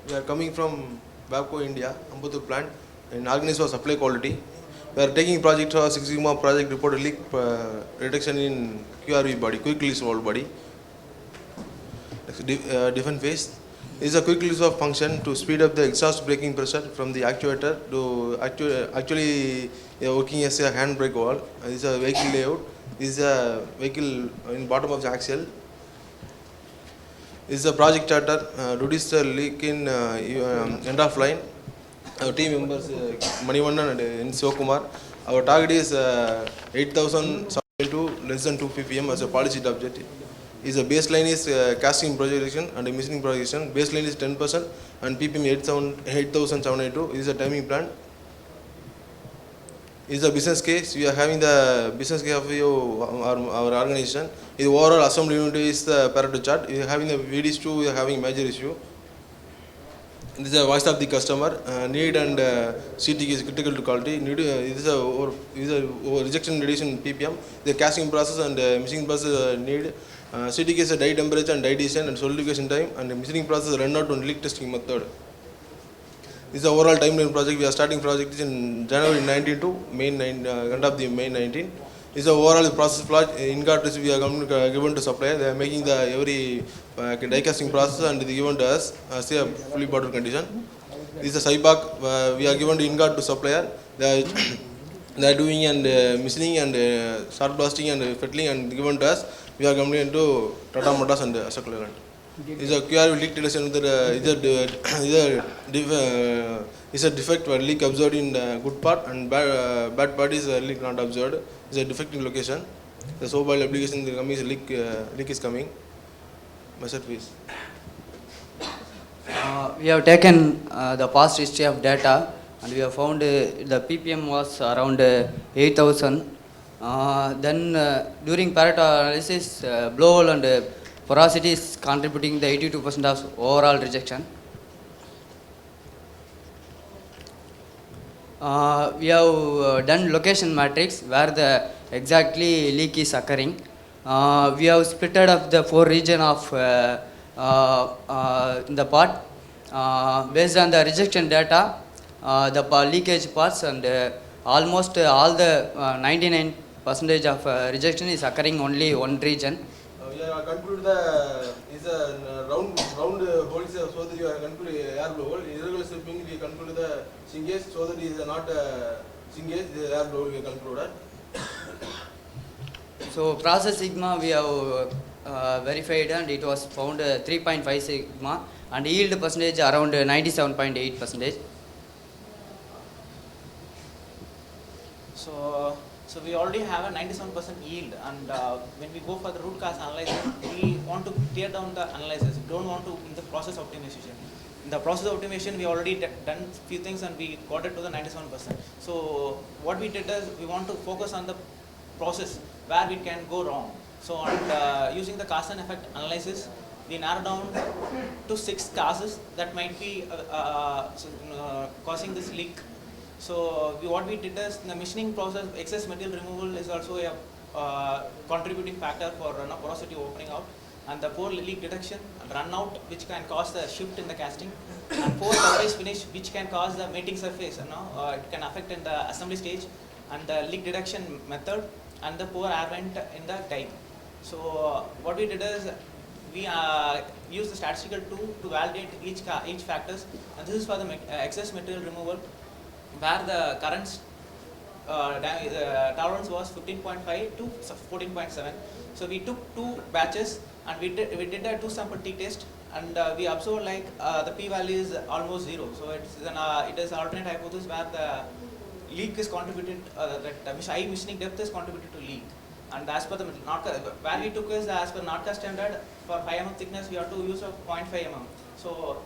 We are coming from Babco India, Ambattur plant, and organized for supply quality. We are taking project for Six Sigma project report leak reduction in QRV body, quick release valve body. Different phase. This is a quick release of function to speed up the exhaust braking pressure from the actuator to actually working as a handbrake valve. This is a vehicle layout. This is a vehicle in bottom of the axle. This is a project charter. Reduce the leak in end of line. Our team members Manivannan and N. Sivakumar. Our target is 8,000 to less than 2 ppm as a policy objective. Is the baseline is casting projection and machining projection. Baseline is 10% and ppm 8,782. Is a timing plan. Is a business case. We are having the business case of our organization. The overall assembly unit is the Pareto chart. We are having the VDs too. We are having major issue. This is the voice of the customer. Need and CTK is critical to quality. Need this is a rejection reduction PPM. The casting process and machining process need. CTK is a die temperature and die design and solidification time, and the machining process run out on leak testing method. This is the overall timeline project. We are starting project in January 19 to May 9, end of the May 19. This is the overall process plot. In cartridge we are given to supplier. They are making the every die casting process and they given to us. Say a fully bottle condition. This is a SIBAC. We are given to INGARD to supplier. They are doing and machining and short blasting and fettling and given to us. We are coming into Tata Motors and Ashok Leyland. Is a QR leak detection is a defect where leak observed in the good part and bad part is leak not observed. Is a defect in location. The mobile application the coming is leak is coming. Measure please. We have taken the past history of data and we have found the ppm was around 8,000. Then during Pareto analysis, blow hole and porosity is contributing the 82% of overall rejection. We have done location matrix where the exactly leak is occurring. We have splitted up the 4 region of in the part based on the rejection data, the leakage parts and almost all the 99% of rejection is occurring only one region. We are conclude the is a round hole so that you are conclude air blow hole. Irregular slipping we conclude the singage so that it is not singage the air blow we concluded. So process sigma we have verified and it was found 3.5 sigma and yield percentage around 97.8%. So we already have a 97% yield, and when we go for the root cause analysis, we want to tear down the analysis. We don't want to in the process optimization. In the process optimization, we already done few things and we got it to the 97%. So what we did is we want to focus on the process where we can go wrong. So and using the cause and effect analysis, we narrow down to 6 causes that might be causing this leak. So what we did is the machining process, excess material removal is also a contributing factor for porosity opening out, and the poor leak detection and run out which can cause the shift in the casting, and poor surface finish which can cause the mating surface, it can affect in the assembly stage, and the leak detection method and the poor air vent in the die. So what we did is we use the statistical tool to validate each factors, and this is for the excess material removal, where the current tolerance was 15.5 to 14.7. So we took 2 batches and we did a 2 sample t-test, and we observed like the p-value is almost 0. So it is alternate hypothesis where the leak is contributed, that high machining depth is contributed to leak. And as per the where we took is as per NADCA standard, for 5 mm thickness we have to use of 0.5 mm. So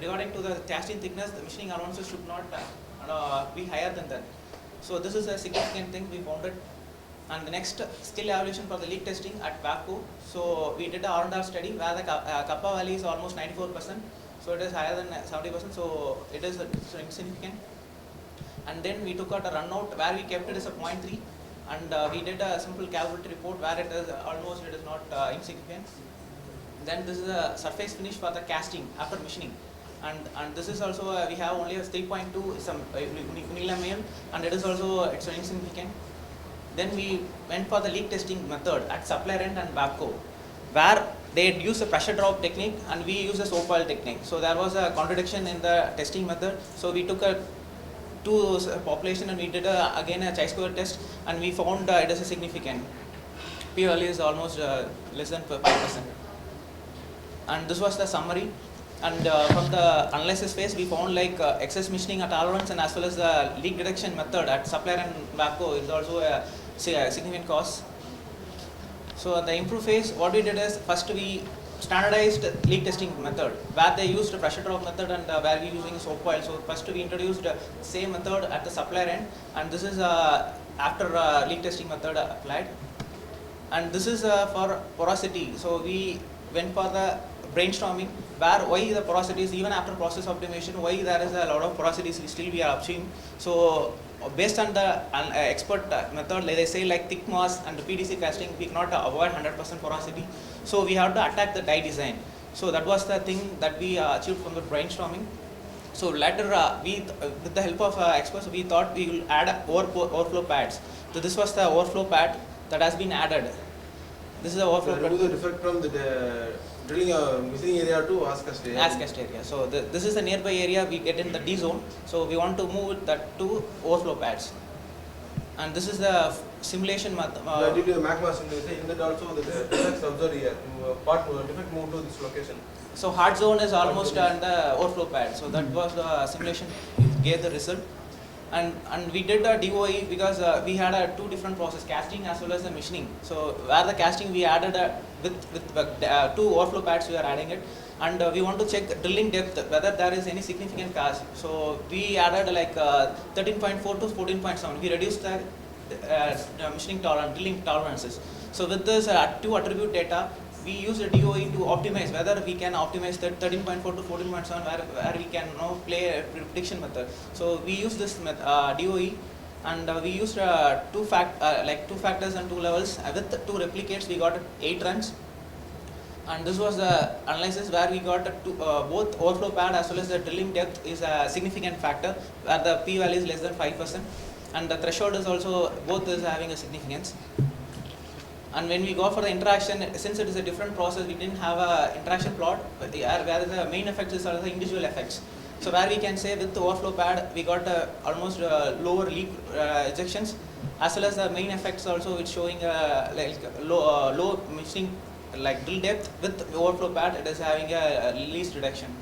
regarding to the casting thickness, the machining allowances should not be higher than that. So this is a significant thing we found it. And the next skill evaluation for the leak testing at Babco. So we did a R&R study where the kappa value is almost 94%. So it is higher than 70%. So it is insignificant. And then we took out a run out where we kept it as a 0.3. And we did a simple capability report where it is almost not insignificant. Then this is a surface finish for the casting after machining. and this is also we have only a 3.2 some unilaminate, and it is also it's insignificant. Then we went for the leak testing method at supplier end and Babco, where they had used a pressure drop technique and we used a soap oil technique. So there was a contradiction in the testing method. So we took a two population and we did again a chi-square test, and we found it is a significant. P value is almost less than 5%. And this was the summary. And from the analysis phase, we found like excess machining at tolerance and as well as the leak detection method at supplier and Babco is also a significant cause. So at the improve phase, what we did is first we standardized leak testing method where they used a pressure drop method and where we using soap oil. So first we introduced same method at the supplier end, and this is after leak testing method applied. And this is for porosity. So we went for the brainstorming where why the porosities even after process optimization, why there is a lot of porosities still we are upstream. So based on the expert method, like they say like thick mass and PDC casting, we cannot avoid 100% porosity. So we have to attack the die design. So that was the thing that we achieved from the brainstorming. So later with the help of experts, we thought we will add overflow pads. So this was the overflow pad that has been added. This is the overflow pad. Remove the defect from the drilling missing area to Ascast area. Ascast area. So this is the nearby area we get in the D zone. So we want to move that to overflow pads. And this is the simulation method. Due to the magma simulation, in that also the defects observed here. Defect moved to this location. So hard zone is almost on the overflow pad. So that was the simulation gave the result. And we did a DOE because we had two different process, casting as well as the machining. So where the casting we added with two overflow pads, we are adding it, and we want to check drilling depth whether there is any significant cast. So we added like 13.4 to 14.7. We reduced the machining tolerance, drilling tolerances. So with this two attribute data, we use a DOE to optimize whether we can optimize the 13.4 to 14.7 where we can play a prediction method. So we use this DOE, and we used two factors and two levels. With two replicates, we got 8 runs. And this was the analysis where we got both overflow pad as well as the drilling depth is a significant factor where the p value is less than 5%, and the threshold is also both is having a significance. And when we go for the interaction, since it is a different process, we didn't have a interaction plot, but where the main effects is also the individual effects. So where we can say with the overflow pad, we got almost lower leak ejections, as well as the main effects also it's showing like low machining like drill depth. With overflow pad, it is having a least reduction.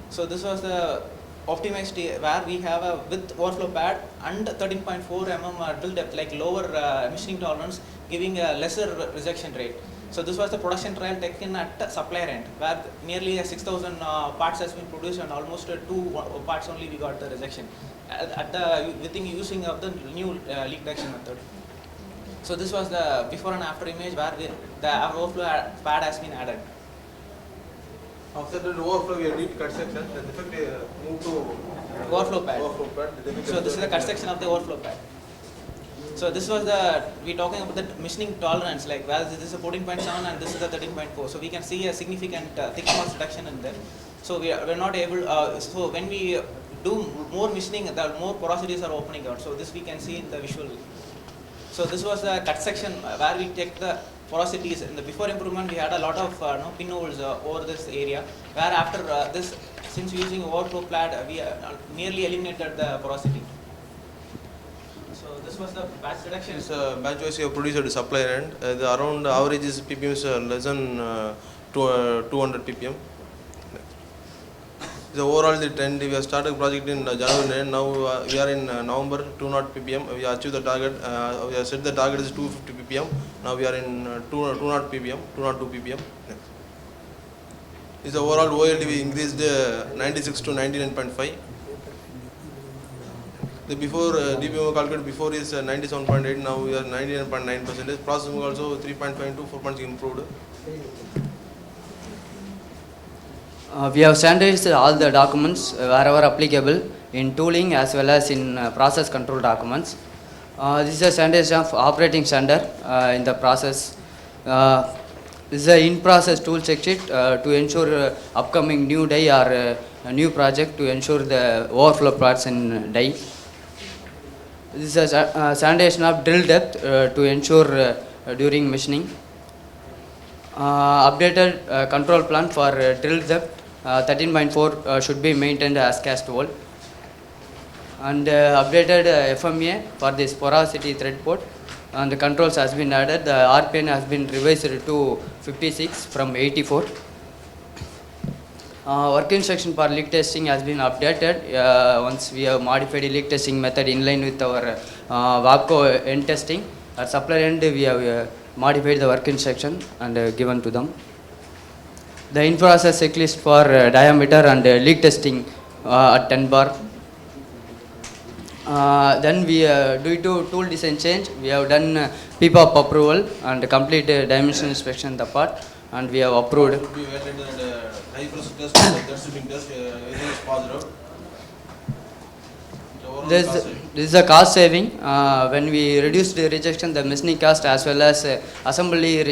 So this was the optimized where we have a with overflow pad and 13.4 mm drill depth, like lower machining tolerance, giving a lesser rejection rate. So this was the production trial taken at supplier end, where nearly 6,000 parts has been produced, and almost 2 parts only we got the rejection at the within using of the new leak detection method. So this was the before and after image where the overflow pad has been added. After the overflow, we need cut section. The defect moved to Overflow pad. The defect So this is the cut section of the overflow pad. So this was the, we talking about the machining tolerance, like where this is a 14.7 and this is a 13.4. So we can see a significant thick mass reduction in there. So we're not able, so when we do more machining, the more porosities are opening out. So this we can see in the visual. So this was the cut section where we checked the porosities. In the before improvement, we had a lot of pinholes over this area, where after this, since using overflow pad, we nearly eliminated the porosity. So this was the batch reduction. This batch wise you have produced at supplier end. The around average is ppm is less than 200 ppm. The overall the trend, we have started project in January end. Now we are in November 200 ppm. We achieved the target. We have set the target is 250 ppm. Now we are in 200 ppm, 202 ppm. This overall OLD we increased 96 to 99.5. The before DPM calculated before is 97.8. Now we are 99.9%. Processing also 3.5 to 4.6 improved. We have standardized all the documents wherever applicable in tooling as well as in process control documents. This is a standardization of operating standard in the process. This is an in-process tool check sheet to ensure upcoming new die are a new project to ensure the overflow parts in die. This is a sanitation of drill depth to ensure during machining. Updated control plan for drill depth 13.4 should be maintained as cast hole. And updated FMA for this porosity thread port, and the controls has been added. The RPN has been revised to 56 from 84. Work instruction for leak testing has been updated once we have modified the leak testing method in line with our WAPCO end testing. At supplier end we have modified the work instruction and given to them. The in-process checklist for diameter and leak testing at 10 bar. Then we due to tool design change, we have done PPAP approval and complete dimensional inspection the part, and we have approved. Should be validated and high pressure test, that should be test, everything is passed out. So overall This cost saving. is a cost saving. When we reduced the rejection, the machining cost as well as assembly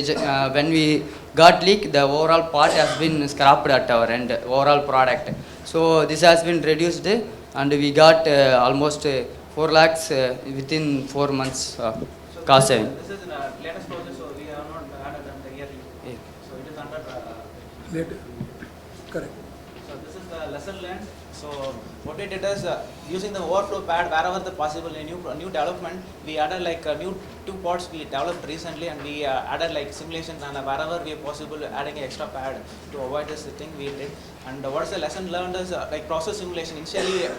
when we got leak, the overall part has been scrapped at our end, overall product. So this has been reduced and we got almost 4 lakhs within 4 months cost saving. This is in a latest project, so we have not added them the yearly. Yeah. So it is under. Later. Correct. So this is the lesson learned. So what we did is using the overflow pad wherever the possible in new development, we added like new 2 pods we developed recently, and we added like simulations, and wherever we are possible adding an extra pad to avoid this thing we did. And what is the lesson learned is like process simulation. Initially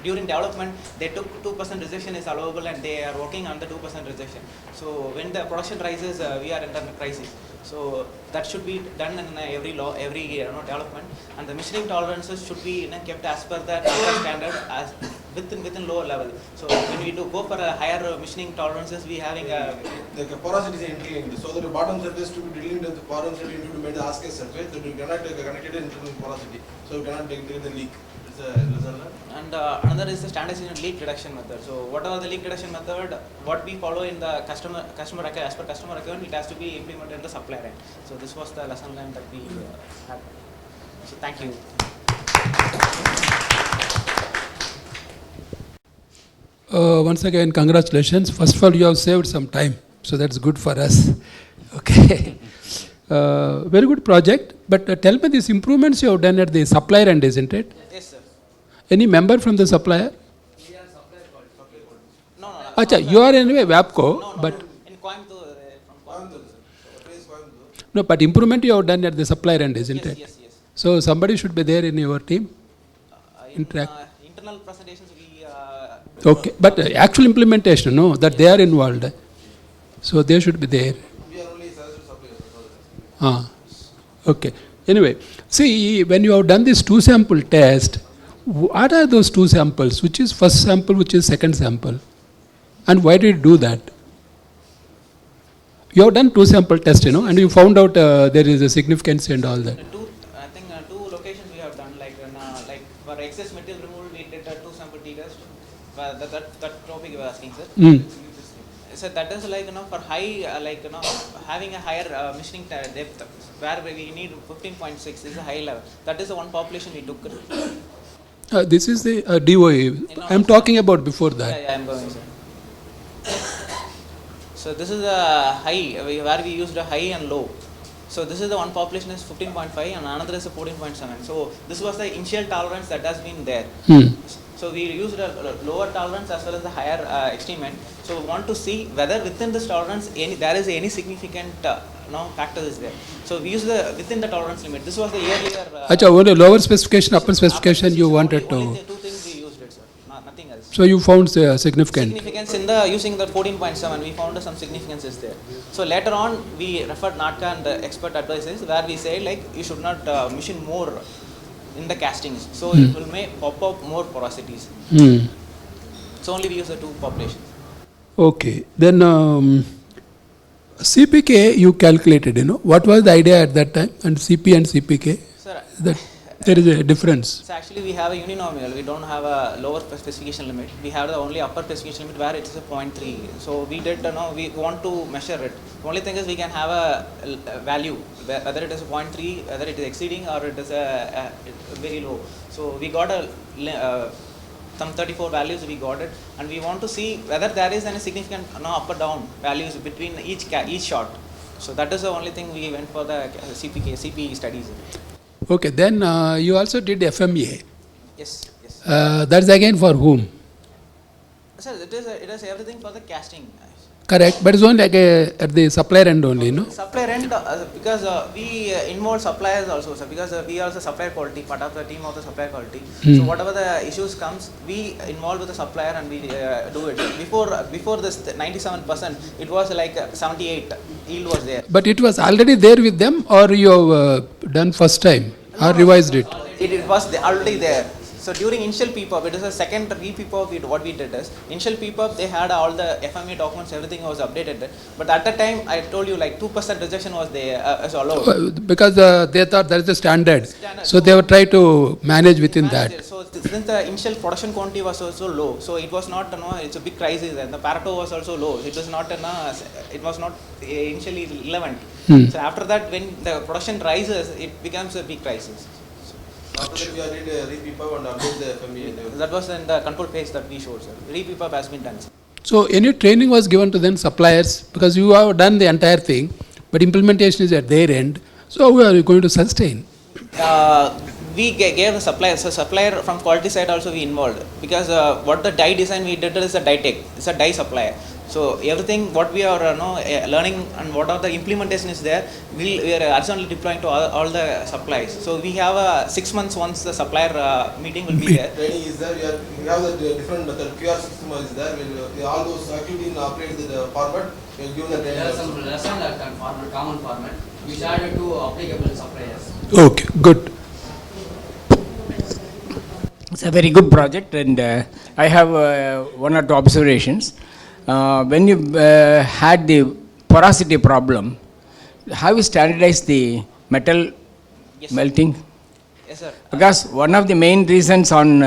during development they took 2% rejection is allowable, and they are working on the 2% rejection. So when the production rises, we are under crisis. So that should be done in every development, and the machining tolerances should be kept as per the standard as within lower level. So when we do go for a higher machining tolerances, we having a Like a porosity is inclined, so that the bottom surface to be drilled into the bottom surface to be made the Ascus surface, that you cannot connect it into the porosity, so you cannot take the leak. It's a result. and another is the standardization leak reduction method. So whatever the leak reduction method, what we follow in the customer as per customer requirement, it has to be implemented in the supplier end. So this was the lesson learned that we had. So thank you. Once again, congratulations. First of all, you have saved some time, so that's good for us. Okay. Very good project. But tell me, these improvements you have done at the supplier end, isn't it? Yes, sir. Any member from the supplier? We are supplier called. No. Acha, you are anyway WAPCO, No, but in Coimbatore, from Coimbatore. no, but improvement you have done at the supplier end, isn't it? Yes. So somebody should be there in your team. In Interact. internal presentations, we Okay, but actual implementation, no, that they are involved. So they should be there. We are only service suppliers. Okay. Anyway, see, when you have done this 2 sample test, what are those 2 samples? Which is first sample, which is second sample? And why did you do that? You have done 2 sample test, and you found out there is a significance and all that. I think 2 locations we have done, like for excess material removal, we did a 2 sample t-test. That topic you were asking, sir. So that is like for high having a higher machining depth, where we need 15.6 is a high level. That is the one population we took. This is the DOE. I am talking about before that. Yeah, I am going, sir. So this is a high where we used a high and low. So this is the one population is 15.5 and another is a 14.7. So this was the initial tolerance that has been there. So we used a lower tolerance as well as the higher extreme end. So we want to see whether within this tolerance there is any significant factor is there. So we use the within the tolerance limit. This was the earlier. Acha, only lower specification, upper specification you wanted Only to. the 2 things we used it, sir. Nothing else. So you found significant. Significance in the using the 14.7, we found some significance is there. So later on we referred NATCA and the expert advices where we say like you should not machine more in the castings, so it will may pop up more porosities. So only we use the 2 populations. Okay, then CPK you calculated, what was the idea at that time, and CP and CPK? Sir, That there is a difference. so actually we have a uninomial, we don't have a lower specification limit, we have the only upper specification limit where it is a 0.3. So we did, we want to measure it. The only thing is we can have a value whether it is 0.3, whether it is exceeding or it is very low. So we got some 34 values we got it, and we want to see whether there is any significant up or down values between each shot. So that is the only thing we went for the CPE studies. Okay, then you also did FMEA. Yes, yes. That's again for whom? Sir, it is everything for the casting. Correct, but it's only like at the supplier end only, no? Supplier end, because we involve suppliers also, sir, because we are also supplier quality, part of the team of the supplier quality. So whatever the issues comes, we involve with the supplier and we do it. Before this 97%, it was like 78 yield was there. But it was already there with them, or you have done first time or revised it? It was already there. So during initial PPOP, it is a second re-PPOP, what we did is, initial PPOP, they had all the FME documents, everything was updated. But at the time, I told you like 2% rejection was there, as allowed. Because they thought that is the standard. So they would try to manage within that. So since the initial production quantity was also low, so it was not, it's a big crisis, and the Pareto was also low. It was not, it was not initially relevant. So after that, when the production rises, it becomes a big crisis. After that, we are ready to re-PPOP and update the FMEA. That was in the control phase that we showed, sir. Re-PPOP has been done, sir. So any training was given to then suppliers, because you have done the entire thing, but implementation is at their end. So how are you going to sustain? We gave the supplier, so supplier from quality side also we involved, because what the die design we did is a die tech, it's a die supplier. So everything what we are learning and what are the implementation is there, we are horizontally deploying to all the supplies. So we have 6 months once the supplier meeting will be there. Training is there, we have the different method, QR system is there, all those activities operate the format, we have given the training. There are some lesson that format, common format. We started to applicable suppliers. Okay, good. It's a very good project, and I have one or two observations. When you had the porosity problem, have you standardized the metal Yes, melting? Yes, sir. Because one of the main reasons on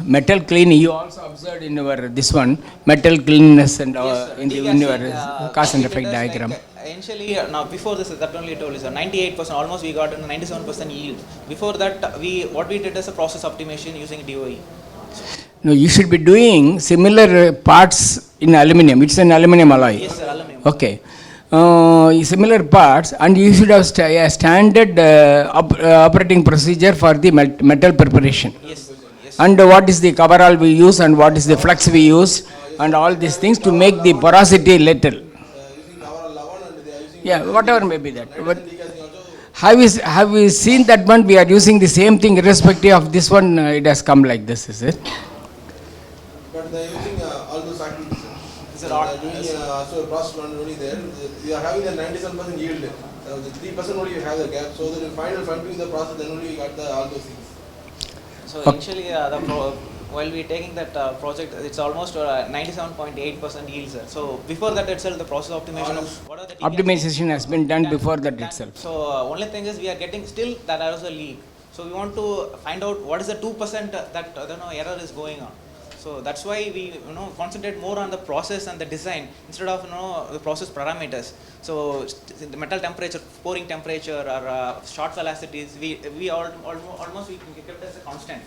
metal cleaning, you also observed in your this one metal cleanness and Yes, sir. in your Decasting, cause and we did effect us diagram. Initially, now before this, that only told you, sir, 98%, almost we got 97% yield. Before that, what we did is a process optimization using DOE. No, you should be doing similar parts in aluminum. It's an aluminum alloy. Yes, sir, aluminum. Okay. Similar parts, and you should have a standard operating procedure for the metal preparation. Yes, yes. And what is the coverall we use and what is the flux we use and all these things to make the porosity little. Using our 11 and they are using Yeah, whatever may be that. But have we seen that one? We are using the same thing irrespective of this one. It has come like this, is it? but they are using all those activities. It's a They lot. are doing also process run only there. We are having the 97% yield. The 3% only you have the gap. So that in final doing the process, then only we got all those things. So initially, while we taking that project, it's almost 97.8% yield, sir. So before that itself, the process optimization of what are the Optimization has been done before that itself. So only thing is we are getting still that there is a leak. So we want to find out what is the 2% that error is going on. So that's why we concentrate more on the process and the design instead of the process parameters. So the metal temperature, pouring temperature, or shot velocities, we almost we kept it as a constant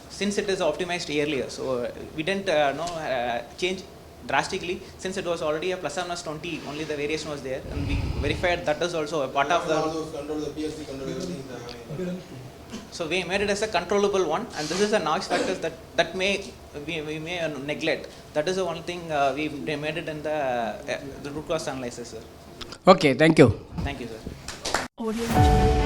since it is optimized earlier. So we didn't change drastically since it was already a plus or minus 20. Only the variation was there, and we verified that is also a part of all the. those control, the PLC control, everything they are having. So we made it as a controllable one, and this is a noise factors that we may neglect. That is the one thing we made it in the root cause analysis, sir. Okay, thank you. Thank you, sir. Audio Jungle.